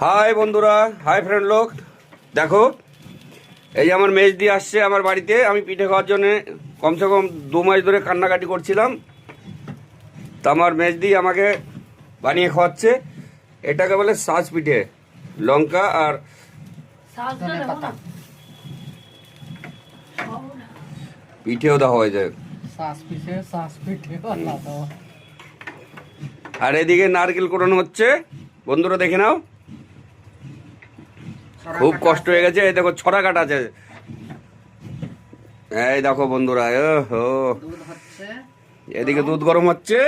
High বন্ধুরা, hi friend লোক, দেখো এই যে আমার মেজ দিয়ে আসছে আমার বাড়িতে। আমি পিঠে খাওয়ার জন্য কমসে কম 2 মাস ধরে কান্নাকাটি করছিলাম, তা আমার মেজ দিয়ে আমাকে বানিয়ে খাওয়াচ্ছে। এটাকে বলে শাঁস পিঠে, লঙ্কা আর পিঠেও দেওয়া হয়ে যায়। আর এদিকে নারকেল কোড়ানো হচ্ছে, বন্ধুরা দেখে নাও। খুব কষ্ট হয়ে গেছে। এই দেখো ছড়া কাটা আছে, এই দেখো বন্ধুরা। এদিকে দুধ গরম হচ্ছে।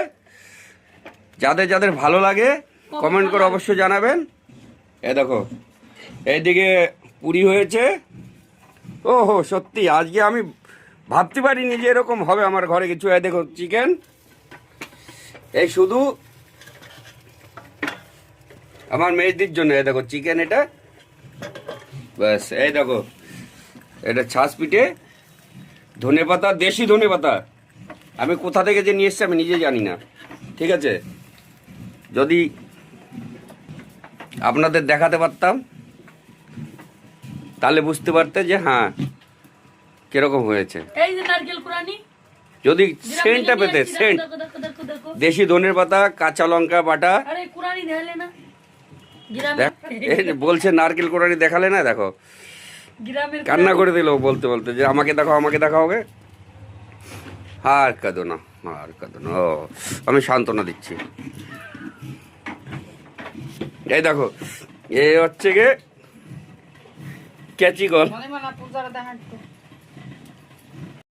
যাদের যাদের ভালো লাগে কমেন্ট করে অবশ্যই জানাবেন। এই দেখো এইদিকে পুরি হয়েছে। ওহো, সত্যি আজকে আমি ভাবতে পারিনি যে এরকম হবে আমার ঘরে কিছু। এই দেখো চিকেন, এই শুধু আমার মেয়েদের জন্য। এই দেখো চিকেন, এটা ব্যাস। এই দেখো এটা ছাঁচ পিঠে, ধনে পাতা, দেশি ধনে পাতা। আমি কোথা থেকে যে নিয়ে এসছি আমি নিজে জানি না, ঠিক আছে? যদি আপনাদের দেখাতে পারতাম তাহলে বুঝতে পারতে যে হ্যাঁ কিরকম হয়েছে। যদি সেন্টটা পেতে, সেন্ট, দেশি ধনের পাতা, কাঁচা লঙ্কা বাটা। বলছে নারকেল কোড়ানি দেখালে না, দেখো কান্না করে দিল বলতে বলতে যে আমাকে দেখাও, আমাকে দেখাও। আর কাঁদো না, আর কাঁদো না। ও, আমি সান্ত্বনা দিচ্ছি। এই দেখো এ হচ্ছে গে ক্যাচি কল।